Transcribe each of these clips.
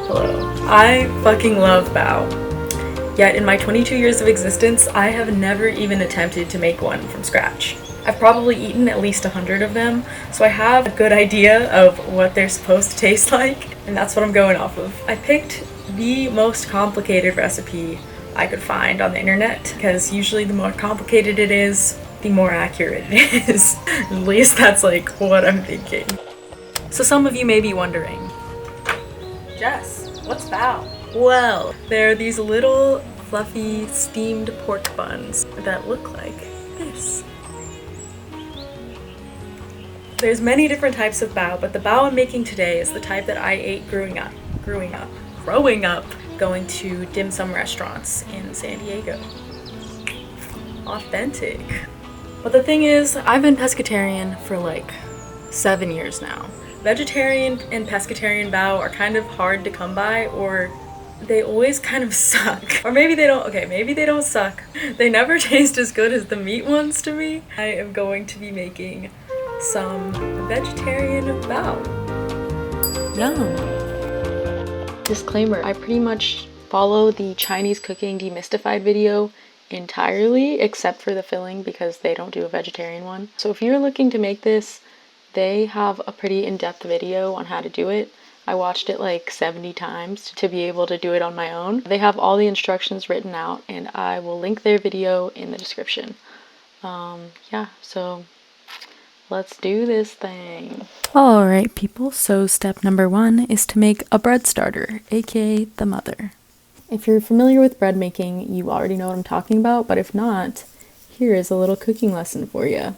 Hello. I fucking love bao. Yet in my 22 years of existence, I have never even attempted to make one from scratch. I've probably eaten at least 100 of them, so I have a good idea of what they're supposed to taste like, and that's what I'm going off of. I picked the most complicated recipe I could find on the internet, because usually the more complicated it is, the more accurate it is. At least that's like what I'm thinking. So some of you may be wondering, Jess, what's bao? Well, they're these little fluffy steamed pork buns that look like this. There's many different types of bao, but the bao I'm making today is the type that I ate growing up, going to dim sum restaurants in San Diego. Authentic. But the thing is, I've been pescatarian for like 7 years now. Vegetarian and pescatarian bao are kind of hard to come by, or they always kind of suck. Or maybe they don't, okay, maybe they don't suck. They never taste as good as the meat ones to me. I am going to be making some vegetarian bao. Yum. Disclaimer, I pretty much follow the Chinese Cooking Demystified video entirely, except for the filling, because they don't do a vegetarian one. So if you're looking to make this, they have a pretty in-depth video on how to do it. I watched it like 70 times to be able to do it on my own. They have all the instructions written out, and I will link their video in the description. Yeah, so let's do this thing. Alright people, so step number 1 is to make a bread starter, aka the mother. If you're familiar with bread making, you already know what I'm talking about, but if not, here is a little cooking lesson for you.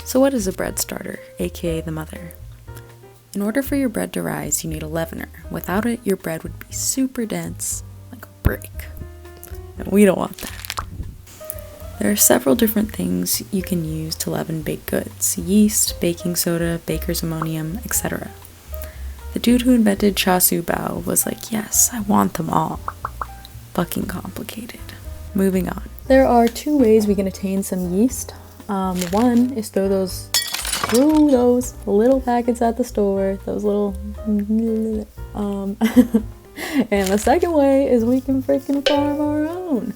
So what is a bread starter, aka the mother? In order for your bread to rise, you need a leavener. Without it, your bread would be super dense, like a brick. And we don't want that. There are several different things you can use to leaven baked goods: yeast, baking soda, baker's ammonium, etc. The dude who invented char bao was like, yes, I want them all. Fucking complicated. Moving on. There are 2 ways we can attain some yeast. One is through those little packets at the store, those little, and the second way is we can freaking farm our own.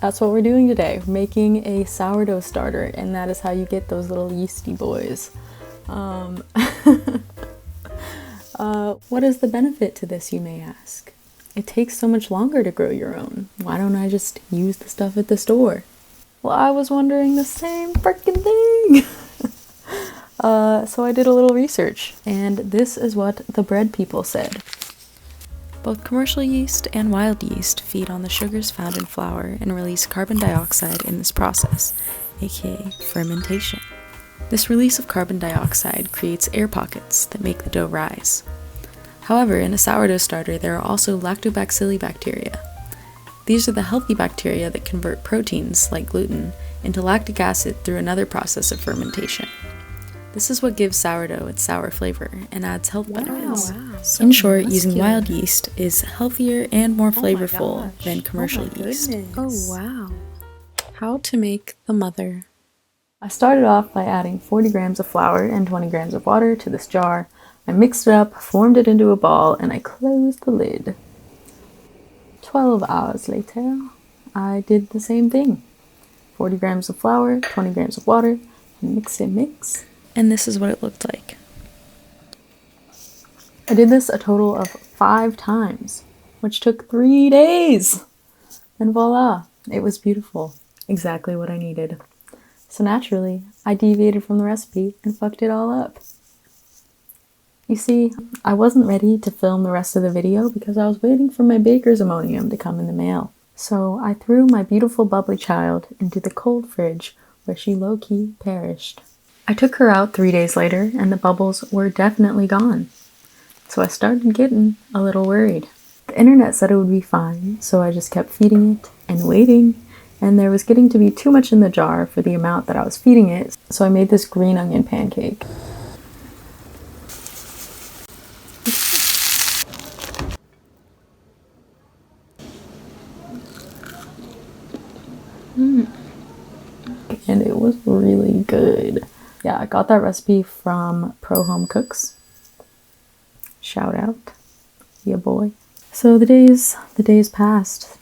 That's what we're doing today, making a sourdough starter, and that is how you get those little yeasty boys. What is the benefit to this, you may ask? It takes so much longer to grow your own. Why don't I just use the stuff at the store? Well, I was wondering the same freaking thing. So I did a little research, and this is what the bread people said. Both commercial yeast and wild yeast feed on the sugars found in flour and release carbon dioxide in this process, aka fermentation. This release of carbon dioxide creates air pockets that make the dough rise. However, in a sourdough starter, there are also lactobacilli bacteria. These are the healthy bacteria that convert proteins, like gluten, into lactic acid through another process of fermentation. This is what gives sourdough its sour flavor and adds health benefits. Wow. So in short, using wild yeast is healthier and more flavorful than commercial yeast. Oh wow. How to make the mother. I started off by adding 40 grams of flour and 20 grams of water to this jar. I mixed it up, formed it into a ball, and I closed the lid. 12 hours later, I did the same thing. 40 grams of flour, 20 grams of water, mix. And this is what it looked like. I did this a total of 5 times, which took 3 days. And voila, it was beautiful. Exactly what I needed. So naturally, I deviated from the recipe and fucked it all up. You see, I wasn't ready to film the rest of the video because I was waiting for my baker's ammonium to come in the mail. So I threw my beautiful bubbly child into the cold fridge where she low-key perished. I took her out 3 days later and the bubbles were definitely gone. So I started getting a little worried. The internet said it would be fine, so I just kept feeding it and waiting, and there was getting to be too much in the jar for the amount that I was feeding it, so I made this green onion pancake. And it was really good. Yeah, I got that recipe from Pro Home Cooks. Shout out. Yeah, boy. So the days passed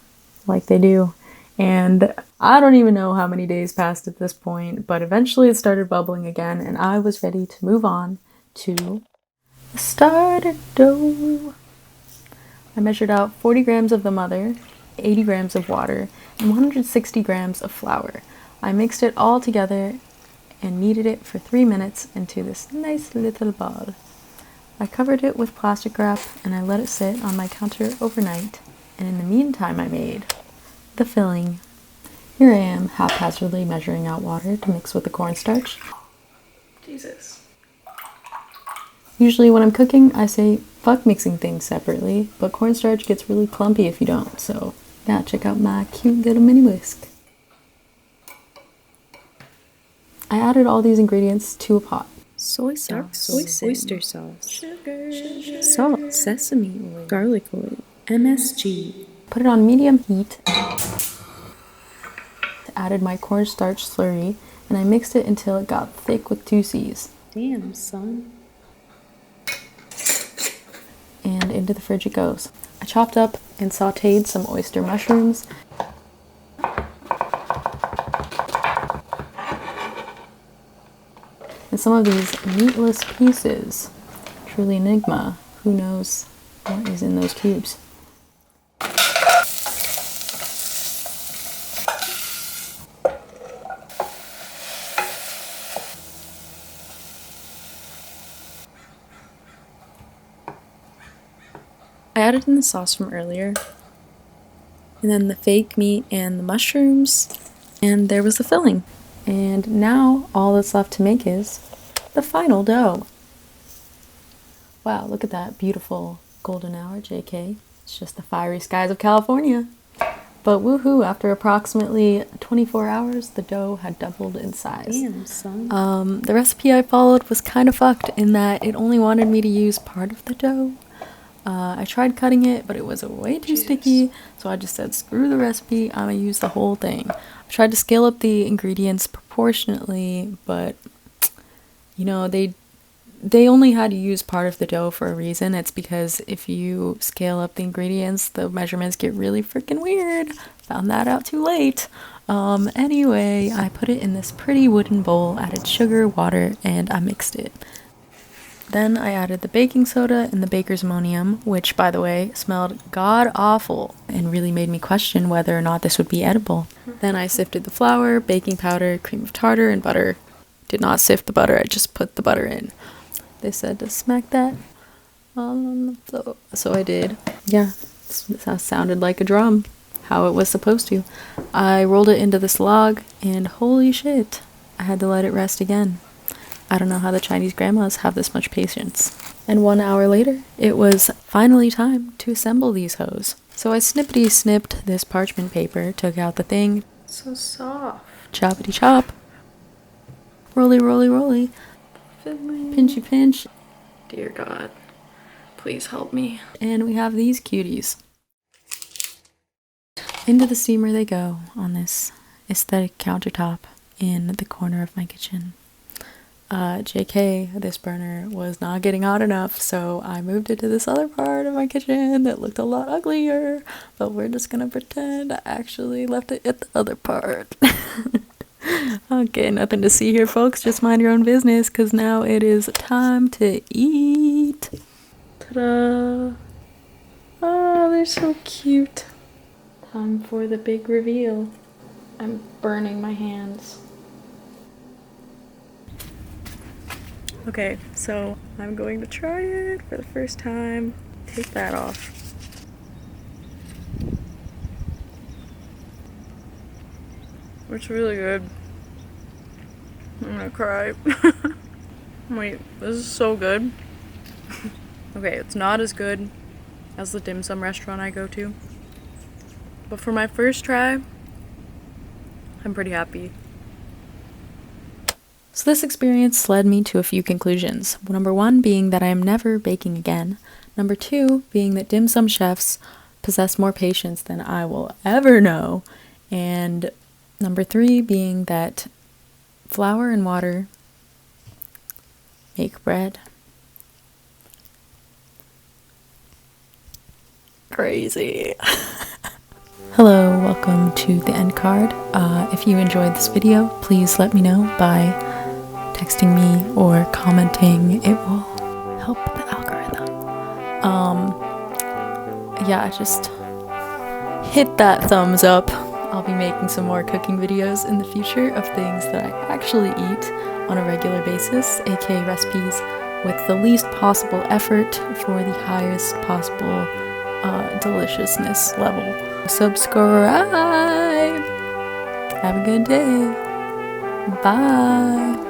like they do. And I don't even know how many days passed at this point, but eventually it started bubbling again and I was ready to move on to the starter dough. I measured out 40 grams of the mother, 80 grams of water, and 160 grams of flour. I mixed it all together and kneaded it for 3 minutes into this nice little ball. I covered it with plastic wrap and I let it sit on my counter overnight. And in the meantime, I made the filling. Here I am, haphazardly measuring out water to mix with the cornstarch. Jesus. Usually when I'm cooking, I say fuck mixing things separately, but cornstarch gets really clumpy if you don't, so yeah, check out my cute little mini whisk. I added all these ingredients to a pot. Soy sauce, oyster sauce, sugar, salt, sesame oil, garlic oil, MSG. Put it on medium heat. Added my cornstarch slurry, and I mixed it until it got thick with 2 C's. Damn, son. And into the fridge it goes. I chopped up and sauteed some oyster mushrooms. And some of these meatless pieces. Truly enigma. Who knows what is in those cubes? I added in the sauce from earlier, and then the fake meat and the mushrooms, and there was the filling. And now all that's left to make is the final dough. Wow, look at that beautiful golden hour, JK. It's just the fiery skies of California. But woohoo, after approximately 24 hours, the dough had doubled in size. Damn, son. The recipe I followed was kind of fucked in that it only wanted me to use part of the dough. I tried cutting it, but it was way too sticky, so I just said, screw the recipe, I'm gonna use the whole thing. I tried to scale up the ingredients proportionately, but, you know, they only had to use part of the dough for a reason. It's because if you scale up the ingredients, the measurements get really freaking weird. Found that out too late. Anyway, I put it in this pretty wooden bowl, added sugar, water, and I mixed it. Then I added the baking soda and the baker's ammonium, which, by the way, smelled god-awful and really made me question whether or not this would be edible. Then I sifted the flour, baking powder, cream of tartar, and butter. Did not sift the butter, I just put the butter in. They said to smack that all on the floor. So I did. Yeah, that sounded like a drum. How it was supposed to. I rolled it into this log, and holy shit, I had to let it rest again. I don't know how the Chinese grandmas have this much patience. And 1 hour later, it was finally time to assemble these hoes. So I snippety snipped this parchment paper, took out the thing. So soft. Choppity chop. Roly roly roly. Pinchy pinch. Dear God, please help me. And we have these cuties. Into the steamer they go on this aesthetic countertop in the corner of my kitchen. JK, this burner was not getting hot enough, so I moved it to this other part of my kitchen that looked a lot uglier, but we're just gonna pretend I actually left it at the other part. Okay, nothing to see here, folks. Just mind your own business, because now it is time to eat. Ta-da! Oh, they're so cute. Time for the big reveal. I'm burning my hands. Okay, so I'm going to try it for the first time. Take that off. It's really good. I'm gonna cry. Wait, this is so good. Okay, it's not as good as the dim sum restaurant I go to. But for my first try, I'm pretty happy. So this experience led me to a few conclusions. Number 1 being that I am never baking again. Number 2 being that dim sum chefs possess more patience than I will ever know. And number 3 being that flour and water make bread. Crazy. Hello, welcome to the end card. If you enjoyed this video, please let me know by texting me or commenting. It will help the algorithm. Yeah, just hit that thumbs up. I'll be making some more cooking videos in the future of things that I actually eat on a regular basis, aka recipes with the least possible effort for the highest possible deliciousness level. Subscribe! Have a good day! Bye!